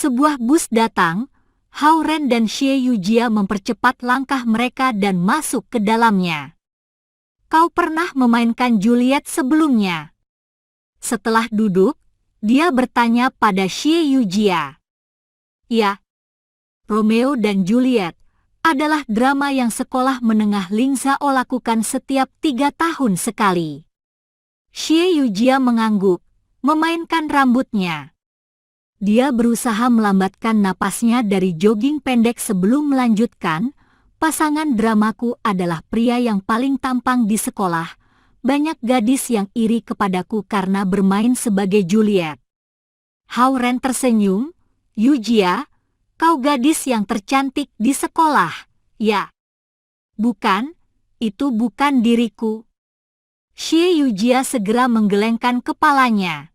sebuah bus datang, Hao Ren dan Xie Yujia mempercepat langkah mereka dan masuk ke dalamnya. Kau pernah memainkan Juliet sebelumnya? Setelah duduk, dia bertanya pada Xie Yujia. Ya, Romeo dan Juliet adalah drama yang sekolah menengah Ling Zhao lakukan setiap 3 tahun sekali. Xie Yujia mengangguk, memainkan rambutnya. Dia berusaha melambatkan napasnya dari jogging pendek sebelum melanjutkan, pasangan dramaku adalah pria yang paling tampang di sekolah. Banyak gadis yang iri kepadaku karena bermain sebagai Juliet. Hao Ren tersenyum. Yujia, kau gadis yang tercantik di sekolah, ya? Bukan, itu bukan diriku. Xie Yujia segera menggelengkan kepalanya.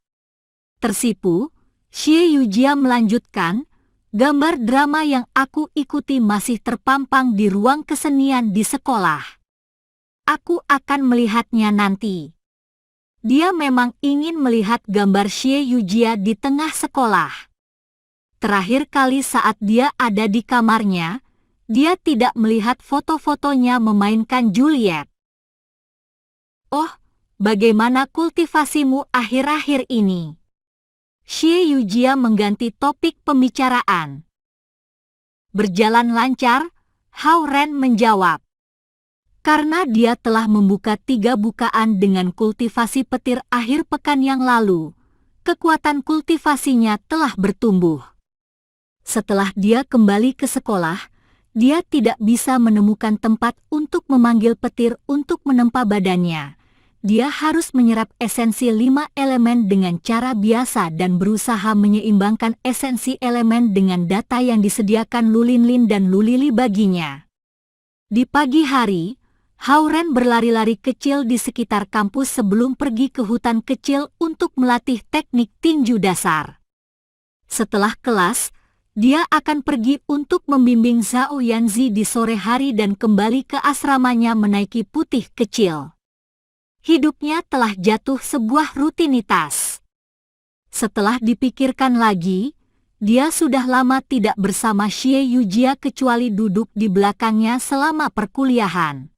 Tersipu, Xie Yujia melanjutkan, gambar drama yang aku ikuti masih terpampang di ruang kesenian di sekolah. Aku akan melihatnya nanti. Dia memang ingin melihat gambar Xie Yujia di tengah sekolah. Terakhir kali saat dia ada di kamarnya, dia tidak melihat foto-fotonya memainkan Juliet. Oh, bagaimana kultivasimu akhir-akhir ini? Xie Yujia mengganti topik pembicaraan. Berjalan lancar, Hao Ren menjawab. Karena dia telah membuka 3 bukaan dengan kultivasi petir akhir pekan yang lalu, kekuatan kultivasinya telah bertumbuh. Setelah dia kembali ke sekolah, dia tidak bisa menemukan tempat untuk memanggil petir untuk menempa badannya. Dia harus menyerap esensi 5 elemen dengan cara biasa dan berusaha menyeimbangkan esensi elemen dengan data yang disediakan Lu Linlin dan Lu Lili baginya. Di pagi hari, Hao Ren berlari-lari kecil di sekitar kampus sebelum pergi ke hutan kecil untuk melatih teknik tinju dasar. Setelah kelas, dia akan pergi untuk membimbing Zhao Yanzi di sore hari dan kembali ke asramanya menaiki putih kecil. Hidupnya telah jatuh sebuah rutinitas. Setelah dipikirkan lagi, dia sudah lama tidak bersama Xie Yujia kecuali duduk di belakangnya selama perkuliahan.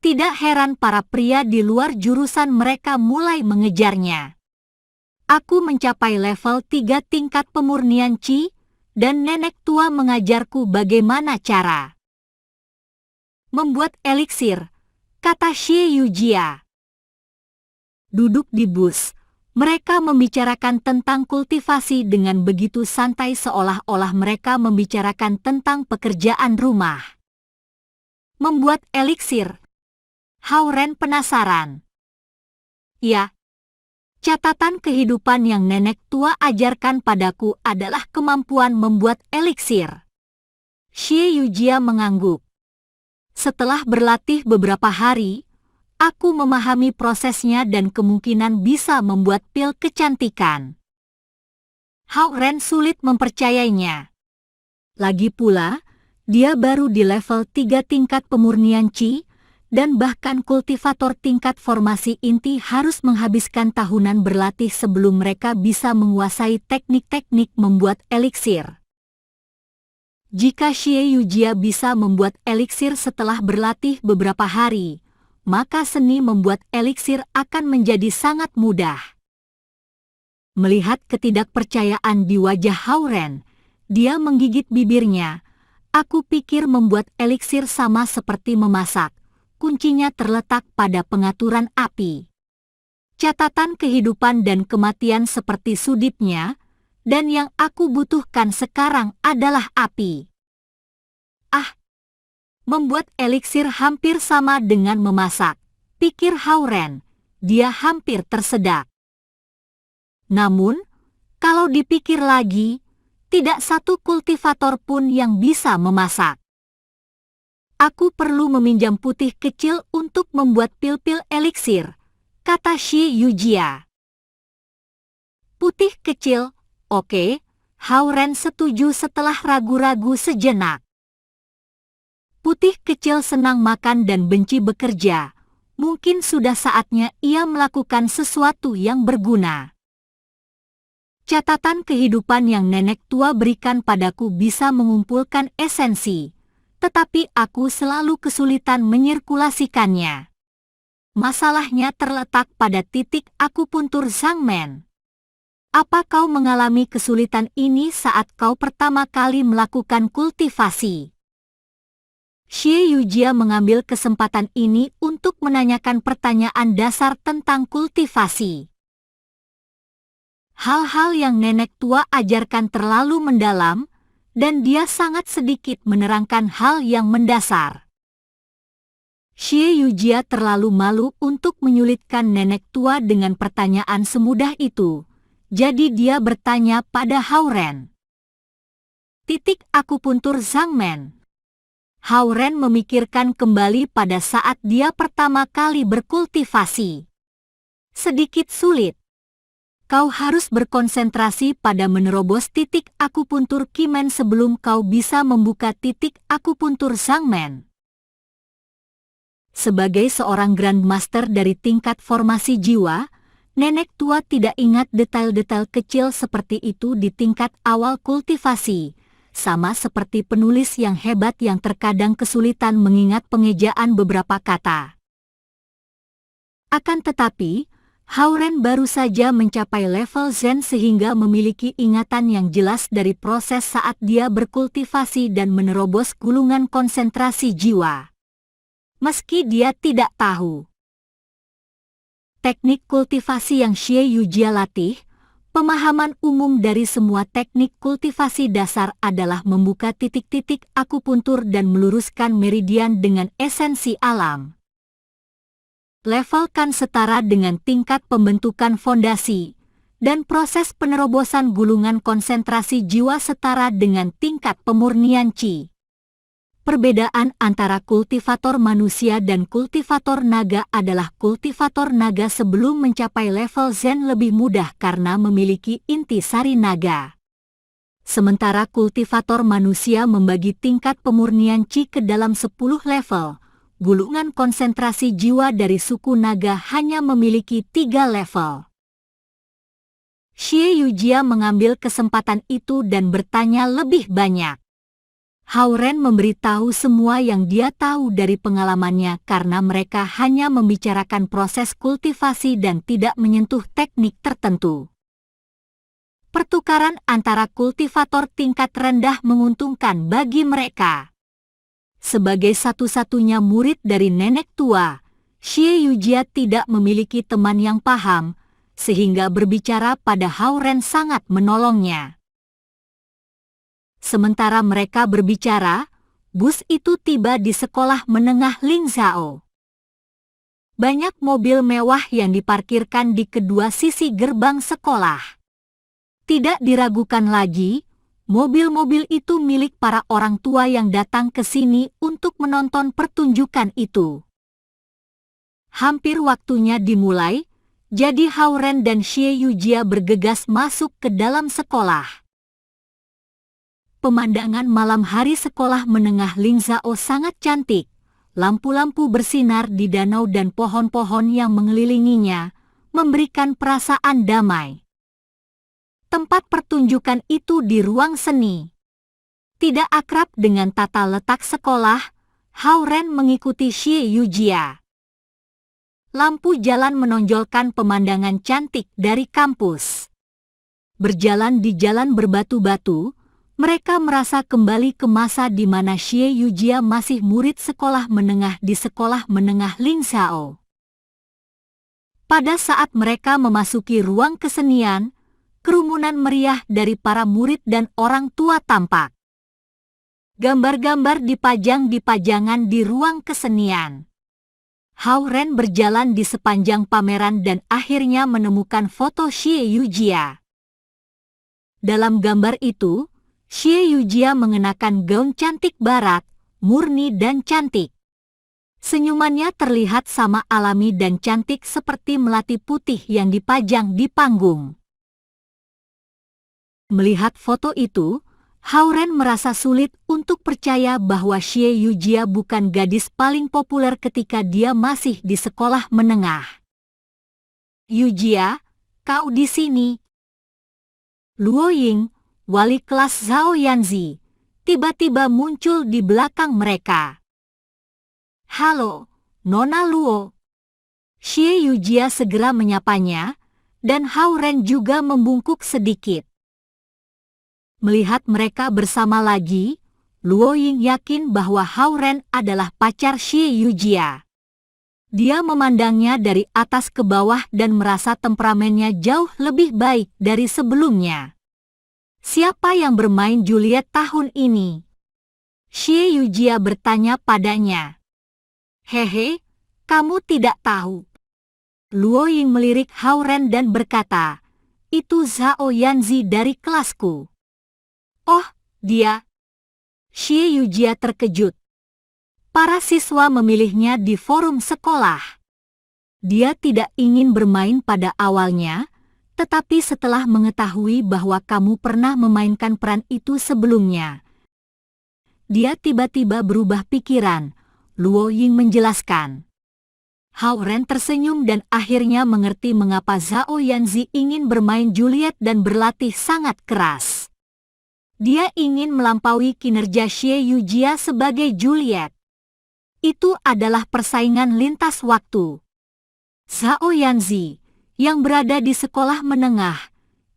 Tidak heran para pria di luar jurusan mereka mulai mengejarnya. Aku mencapai level 3 tingkat pemurnian Qi, dan nenek tua mengajarku bagaimana cara membuat eliksir, kata Xie Yujia. Duduk di bus, mereka membicarakan tentang kultivasi dengan begitu santai seolah-olah mereka membicarakan tentang pekerjaan rumah. Membuat eliksir. Hao Ren penasaran. Ya, catatan kehidupan yang nenek tua ajarkan padaku adalah kemampuan membuat eliksir. Xie Yujia mengangguk. Setelah berlatih beberapa hari, aku memahami prosesnya dan kemungkinan bisa membuat pil kecantikan. Hao Ren sulit mempercayainya. Lagi pula, dia baru di level 3 tingkat pemurnian Qi, dan bahkan kultivator tingkat formasi inti harus menghabiskan tahunan berlatih sebelum mereka bisa menguasai teknik-teknik membuat eliksir. Jika Xie Yujia bisa membuat eliksir setelah berlatih beberapa hari, maka seni membuat eliksir akan menjadi sangat mudah. Melihat ketidakpercayaan di wajah Hao Ren, dia menggigit bibirnya. Aku pikir membuat eliksir sama seperti memasak. Kuncinya terletak pada pengaturan api. Catatan kehidupan dan kematian seperti sudipnya, dan yang aku butuhkan sekarang adalah api. Ah! Membuat eliksir hampir sama dengan memasak, pikir Hao Ren. Dia hampir tersedak. Namun, kalau dipikir lagi, tidak satu kultivator pun yang bisa memasak. Aku perlu meminjam putih kecil untuk membuat pil-pil eliksir, kata Xie Yujia. Putih kecil, oke, Hao Ren setuju setelah ragu-ragu sejenak. Putih kecil senang makan dan benci bekerja. Mungkin sudah saatnya ia melakukan sesuatu yang berguna. Catatan kehidupan yang nenek tua berikan padaku bisa mengumpulkan esensi, tetapi aku selalu kesulitan menyirkulasikannya. Masalahnya terletak pada titik akupuntur Zhangmen. Apa kau mengalami kesulitan ini saat kau pertama kali melakukan kultivasi? Xie Yujia mengambil kesempatan ini untuk menanyakan pertanyaan dasar tentang kultivasi. Hal-hal yang nenek tua ajarkan terlalu mendalam, dan dia sangat sedikit menerangkan hal yang mendasar. Xie Yujia terlalu malu untuk menyulitkan nenek tua dengan pertanyaan semudah itu. Jadi dia bertanya pada Hao-Ren. Titik akupuntur Zhangmen. Hao-Ren memikirkan kembali pada saat dia pertama kali berkultivasi. Sedikit sulit. Kau harus berkonsentrasi pada menerobos titik akupuntur Kimen sebelum kau bisa membuka titik akupuntur Zhangmen. Sebagai seorang Grandmaster dari tingkat formasi jiwa, nenek tua tidak ingat detail-detail kecil seperti itu di tingkat awal kultivasi, sama seperti penulis yang hebat yang terkadang kesulitan mengingat pengejaan beberapa kata. Akan tetapi, Hao-Ren baru saja mencapai level Zen sehingga memiliki ingatan yang jelas dari proses saat dia berkultivasi dan menerobos gulungan konsentrasi jiwa. Meski dia tidak tahu teknik kultivasi yang Xie Yujia latih, pemahaman umum dari semua teknik kultivasi dasar adalah membuka titik-titik akupuntur dan meluruskan meridian dengan esensi alam. Level kan setara dengan tingkat pembentukan fondasi, dan proses penerobosan gulungan konsentrasi jiwa setara dengan tingkat pemurnian Qi. Perbedaan antara kultivator manusia dan kultivator naga adalah kultivator naga sebelum mencapai level Zen lebih mudah karena memiliki inti sari naga. Sementara kultivator manusia membagi tingkat pemurnian Qi ke dalam 10 level, gulungan konsentrasi jiwa dari suku naga hanya memiliki 3 level. Xie Yujia mengambil kesempatan itu dan bertanya lebih banyak. Hao-Ren memberitahu semua yang dia tahu dari pengalamannya karena mereka hanya membicarakan proses kultivasi dan tidak menyentuh teknik tertentu. Pertukaran antara kultivator tingkat rendah menguntungkan bagi mereka. Sebagai satu-satunya murid dari nenek tua, Xie Yujia tidak memiliki teman yang paham, sehingga berbicara pada Hao-Ren sangat menolongnya. Sementara mereka berbicara, bus itu tiba di sekolah menengah Lingzhao. Banyak mobil mewah yang diparkirkan di kedua sisi gerbang sekolah. Tidak diragukan lagi, mobil-mobil itu milik para orang tua yang datang ke sini untuk menonton pertunjukan itu. Hampir waktunya dimulai, jadi Hao-Ren dan Xie Yujia bergegas masuk ke dalam sekolah. Pemandangan malam hari sekolah menengah Lingzhao sangat cantik. Lampu-lampu bersinar di danau dan pohon-pohon yang mengelilinginya, memberikan perasaan damai. Tempat pertunjukan itu di ruang seni. Tidak akrab dengan tata letak sekolah, Hao-Ren mengikuti Xie Yujia. Lampu jalan menonjolkan pemandangan cantik dari kampus. Berjalan di jalan berbatu-batu, mereka merasa kembali ke masa di mana Xie Yujia masih murid sekolah menengah di sekolah menengah Lingzhao. Pada saat mereka memasuki ruang kesenian, kerumunan meriah dari para murid dan orang tua tampak. Gambar-gambar dipajang di pajangan di ruang kesenian. Hao-Ren berjalan di sepanjang pameran dan akhirnya menemukan foto Xie Yujia. Dalam gambar itu, Xie Yujia mengenakan gaun cantik barat, murni dan cantik. Senyumannya terlihat sama alami dan cantik seperti melati putih yang dipajang di panggung. Melihat foto itu, Hao-Ren merasa sulit untuk percaya bahwa Xie Yujia bukan gadis paling populer ketika dia masih di sekolah menengah. "Yujia, kau di sini?" Luo Ying, wali kelas Zhao Yanzi, tiba-tiba muncul di belakang mereka. "Halo, Nona Luo." Xie Yujia segera menyapanya, dan Hao Ren juga membungkuk sedikit. Melihat mereka bersama lagi, Luo Ying yakin bahwa Hao Ren adalah pacar Xie Yujia. Dia memandangnya dari atas ke bawah dan merasa temperamennya jauh lebih baik dari sebelumnya. "Siapa yang bermain Juliet tahun ini?" Xie Yujia bertanya padanya. "Hehe, kamu tidak tahu." Luo Ying melirik Hao Ren dan berkata, "Itu Zhao Yanzi dari kelasku." "Oh, dia?" Xie Yujia terkejut. Para siswa memilihnya di forum sekolah. Dia tidak ingin bermain pada awalnya, tetapi setelah mengetahui bahwa kamu pernah memainkan peran itu sebelumnya, dia tiba-tiba berubah pikiran. Luo Ying menjelaskan. Hao Ren tersenyum dan akhirnya mengerti mengapa Zhao Yanzi ingin bermain Juliet dan berlatih sangat keras. Dia ingin melampaui kinerja Xie Yujia sebagai Juliet. Itu adalah persaingan lintas waktu. Zhao Yanzi, yang berada di sekolah menengah,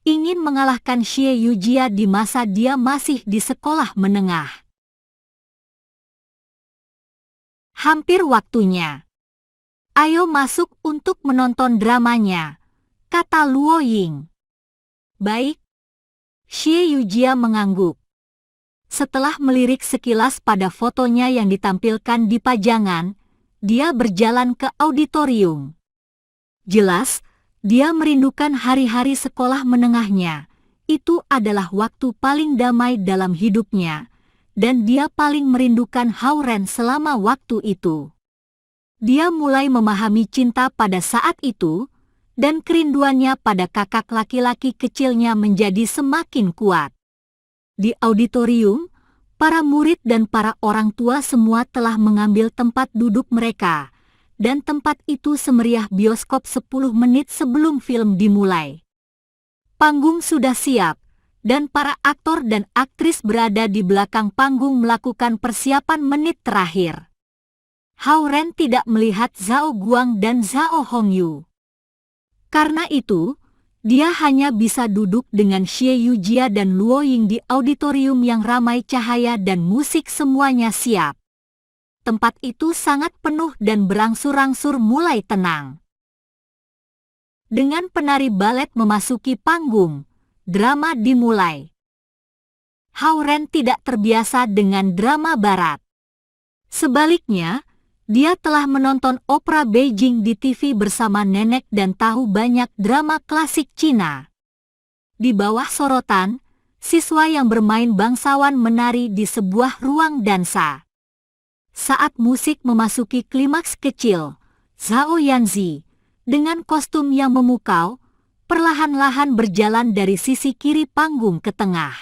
ingin mengalahkan Xie Yujia di masa dia masih di sekolah menengah. Hampir waktunya. "Ayo masuk untuk menonton dramanya," kata Luo Ying. "Baik." Xie Yujia mengangguk. Setelah melirik sekilas pada fotonya yang ditampilkan di pajangan, dia berjalan ke auditorium. Jelas, dia merindukan hari-hari sekolah menengahnya. Itu adalah waktu paling damai dalam hidupnya, dan dia paling merindukan Hao Ren selama waktu itu. Dia mulai memahami cinta pada saat itu, dan kerinduannya pada kakak laki-laki kecilnya menjadi semakin kuat. Di auditorium, para murid dan para orang tua semua telah mengambil tempat duduk mereka, dan tempat itu semeriah bioskop 10 menit sebelum film dimulai. Panggung sudah siap, dan para aktor dan aktris berada di belakang panggung melakukan persiapan menit terakhir. Hao Ren tidak melihat Zhao Guang dan Zhao Hongyu. Karena itu, dia hanya bisa duduk dengan Xie Yujia dan Luo Ying di auditorium yang ramai cahaya dan musik semuanya siap. Tempat itu sangat penuh dan berangsur-angsur mulai tenang. Dengan penari balet memasuki panggung, drama dimulai. Hao Ren tidak terbiasa dengan drama barat. Sebaliknya, dia telah menonton opera Beijing di TV bersama nenek dan tahu banyak drama klasik Cina. Di bawah sorotan, siswa yang bermain bangsawan menari di sebuah ruang dansa. Saat musik memasuki klimaks kecil, Zhao Yanzi, dengan kostum yang memukau, perlahan-lahan berjalan dari sisi kiri panggung ke tengah.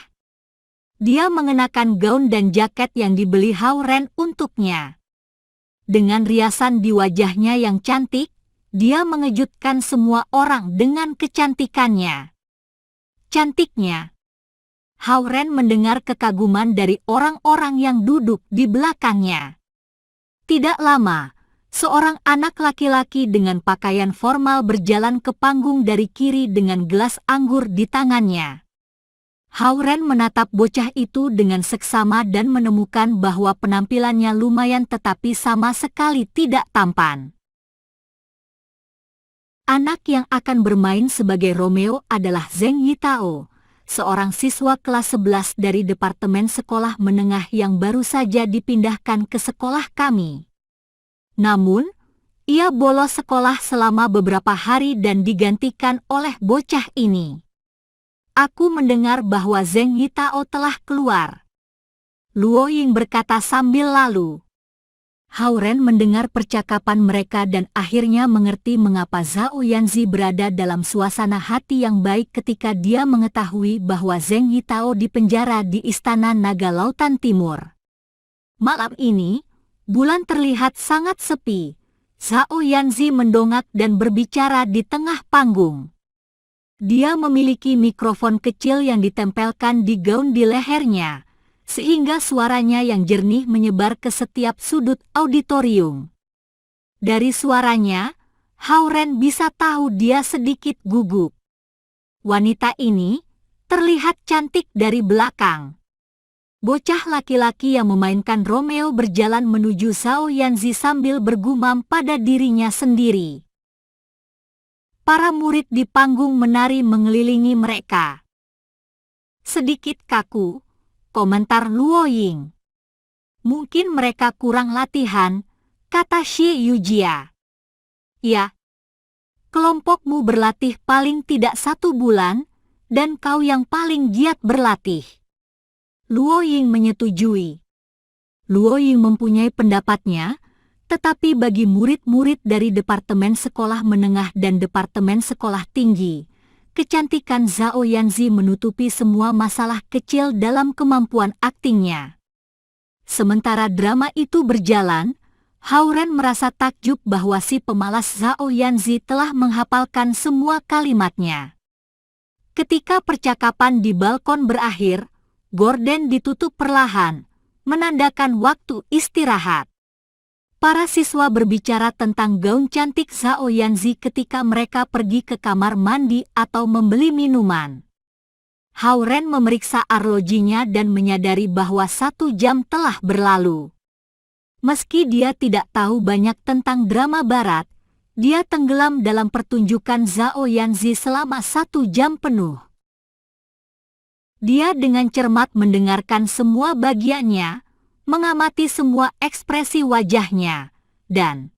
Dia mengenakan gaun dan jaket yang dibeli Hao Ren untuknya. Dengan riasan di wajahnya yang cantik, dia mengejutkan semua orang dengan kecantikannya. Cantiknya. Hao Ren mendengar kekaguman dari orang-orang yang duduk di belakangnya. Tidak lama, seorang anak laki-laki dengan pakaian formal berjalan ke panggung dari kiri dengan gelas anggur di tangannya. Hao Ren menatap bocah itu dengan seksama dan menemukan bahwa penampilannya lumayan tetapi sama sekali tidak tampan. Anak yang akan bermain sebagai Romeo adalah Zheng Yitao, seorang siswa kelas 11 dari Departemen Sekolah Menengah yang baru saja dipindahkan ke sekolah kami. Namun, ia bolos sekolah selama beberapa hari dan digantikan oleh bocah ini. Aku mendengar bahwa Zheng Yitao telah keluar. Luo Ying berkata sambil lalu. Hao Ren mendengar percakapan mereka dan akhirnya mengerti mengapa Zhao Yanzi berada dalam suasana hati yang baik ketika dia mengetahui bahwa Zheng Yitao dipenjara di Istana Naga Lautan Timur. Malam ini, bulan terlihat sangat sepi. Zhao Yanzi mendongak dan berbicara di tengah panggung. Dia memiliki mikrofon kecil yang ditempelkan di gaun di lehernya, sehingga suaranya yang jernih menyebar ke setiap sudut auditorium. Dari suaranya, Hao-Ren bisa tahu dia sedikit gugup. Wanita ini terlihat cantik dari belakang. Bocah laki-laki yang memainkan Romeo berjalan menuju Zhao Yanzi sambil bergumam pada dirinya sendiri. Para murid di panggung menari mengelilingi mereka. Sedikit kaku, komentar Luo Ying. Mungkin mereka kurang latihan, kata Xie Yujia. Ya, kelompokmu berlatih paling tidak 1 bulan, dan kau yang paling giat berlatih. Luo Ying menyetujui. Luo Ying mempunyai pendapatnya, tetapi bagi murid-murid dari Departemen Sekolah Menengah dan Departemen Sekolah Tinggi, kecantikan Zhao Yanzi menutupi semua masalah kecil dalam kemampuan aktingnya. Sementara drama itu berjalan, Hao-Ren merasa takjub bahwa si pemalas Zhao Yanzi telah menghafalkan semua kalimatnya. Ketika percakapan di balkon berakhir, gorden ditutup perlahan, menandakan waktu istirahat. Para siswa berbicara tentang gaun cantik Zhao Yanzi ketika mereka pergi ke kamar mandi atau membeli minuman. Hao-Ren memeriksa arlojinya dan menyadari bahwa 1 jam telah berlalu. Meski dia tidak tahu banyak tentang drama barat, dia tenggelam dalam pertunjukan Zhao Yanzi selama 1 jam penuh. Dia dengan cermat mendengarkan semua bagiannya, mengamati semua ekspresi wajahnya, dan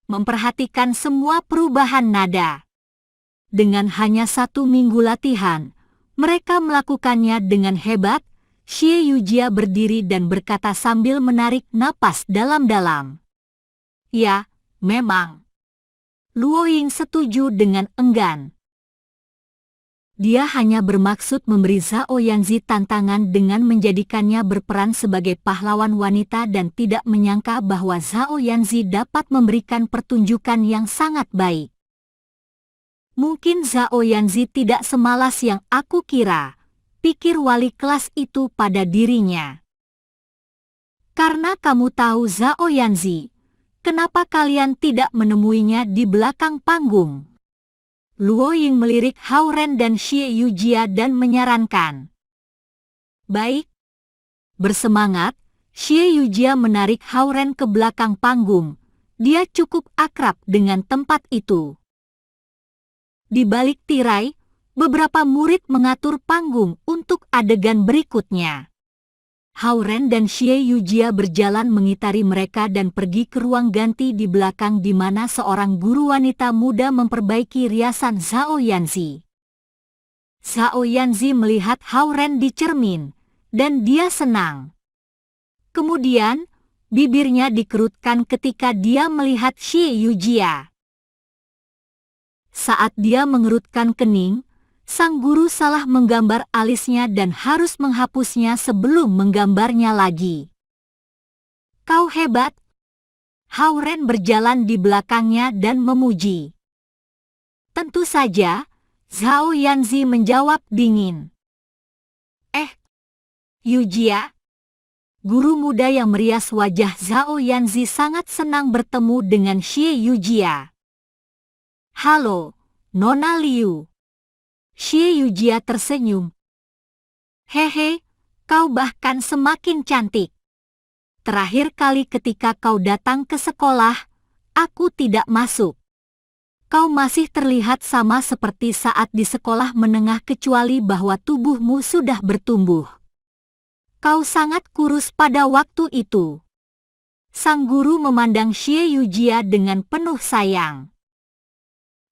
memperhatikan semua perubahan nada. Dengan hanya 1 minggu latihan, mereka melakukannya dengan hebat. Xie Yujia berdiri dan berkata sambil menarik napas dalam-dalam. Ya, memang. Luo Ying setuju dengan enggan. Dia hanya bermaksud memberi Zhao Yanzi tantangan dengan menjadikannya berperan sebagai pahlawan wanita dan tidak menyangka bahwa Zhao Yanzi dapat memberikan pertunjukan yang sangat baik. Mungkin Zhao Yanzi tidak semalas yang aku kira, pikir wali kelas itu pada dirinya. Karena kamu tahu Zhao Yanzi, kenapa kalian tidak menemuinya di belakang panggung? Luo Ying melirik Hao-Ren dan Xie Yujia dan menyarankan. Baik. Bersemangat, Xie Yujia menarik Hao-Ren ke belakang panggung. Dia cukup akrab dengan tempat itu. Di balik tirai, beberapa murid mengatur panggung untuk adegan berikutnya. Hao-Ren dan Xie Yujia berjalan mengitari mereka dan pergi ke ruang ganti di belakang di mana seorang guru wanita muda memperbaiki riasan Zhao Yanzi. Zhao Yanzi melihat Hao-Ren di cermin, dan dia senang. Kemudian, bibirnya dikerutkan ketika dia melihat Xie Yujia. Saat dia mengerutkan kening, sang guru salah menggambar alisnya dan harus menghapusnya sebelum menggambarnya lagi. Kau hebat. Hao-Ren berjalan di belakangnya dan memuji. Tentu saja, Zhao Yanzi menjawab dingin. Yujia. Guru muda yang merias wajah Zhao Yanzi sangat senang bertemu dengan Xie Yujia. Halo, Nona Liu. Xie Yujia tersenyum. Hehe, kau bahkan semakin cantik. Terakhir kali ketika kau datang ke sekolah, aku tidak masuk. Kau masih terlihat sama seperti saat di sekolah menengah kecuali bahwa tubuhmu sudah bertumbuh. Kau sangat kurus pada waktu itu. Sang guru memandang Xie Yujia dengan penuh sayang.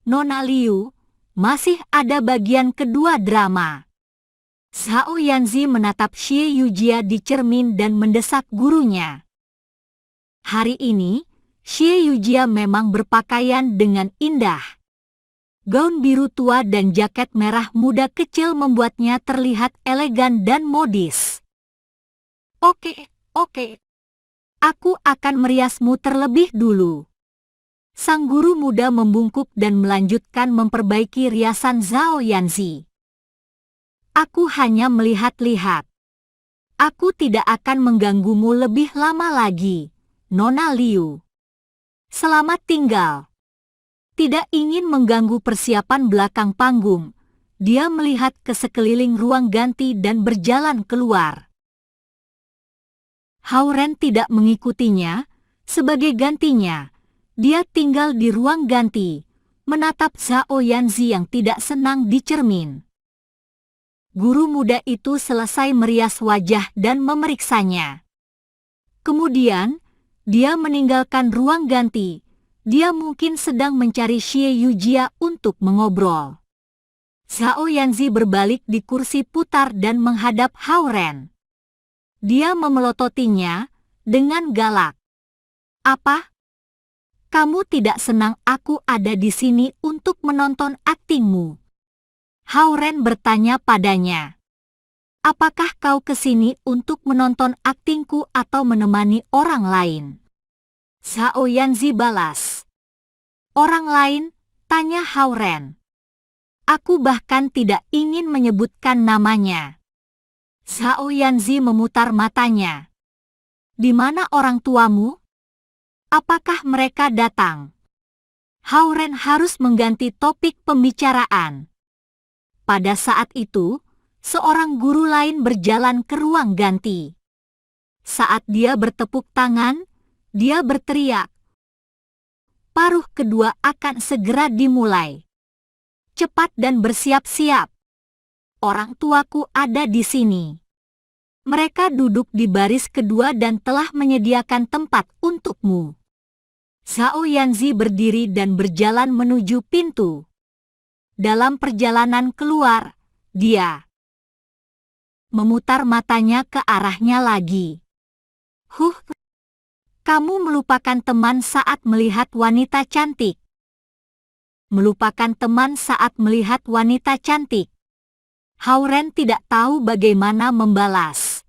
Nona Liu, masih ada bagian kedua drama. Zhao Yanzi menatap Xie Yujia di cermin dan mendesak gurunya. Hari ini, Xie Yujia memang berpakaian dengan indah. Gaun biru tua dan jaket merah muda kecil membuatnya terlihat elegan dan modis. Oke. Aku akan meriasmu terlebih dulu. Sang guru muda membungkuk dan melanjutkan memperbaiki riasan Zhao Yanzi. Aku hanya melihat-lihat. Aku tidak akan mengganggumu lebih lama lagi, Nona Liu. Selamat tinggal. Tidak ingin mengganggu persiapan belakang panggung, dia melihat ke sekeliling ruang ganti dan berjalan keluar. Hao Ren tidak mengikutinya. Sebagai gantinya, dia tinggal di ruang ganti, menatap Zhao Yanzi yang tidak senang di cermin. Guru muda itu selesai merias wajah dan memeriksanya. Kemudian, dia meninggalkan ruang ganti. Dia mungkin sedang mencari Xie Yujia untuk mengobrol. Zhao Yanzi berbalik di kursi putar dan menghadap Hao Ren. Dia memelototinya dengan galak. Apa? Kamu tidak senang aku ada di sini untuk menonton aktingmu? Hao Ren bertanya padanya. Apakah kau kesini untuk menonton aktingku atau menemani orang lain? Zhao Yanzi balas. Orang lain? Tanya Hao Ren. Aku bahkan tidak ingin menyebutkan namanya. Zhao Yanzi memutar matanya. Di mana orang tuamu? Apakah mereka datang? Hao Ren harus mengganti topik pembicaraan. Pada saat itu, seorang guru lain berjalan ke ruang ganti. Saat dia bertepuk tangan, dia berteriak. Paruh kedua akan segera dimulai. Cepat dan bersiap-siap. Orang tuaku ada di sini. Mereka duduk di baris kedua dan telah menyediakan tempat untukmu. Zhao Yanzi berdiri dan berjalan menuju pintu. Dalam perjalanan keluar, dia memutar matanya ke arahnya lagi. Kamu melupakan teman saat melihat wanita cantik. Melupakan teman saat melihat wanita cantik. Hao Ren tidak tahu bagaimana membalas.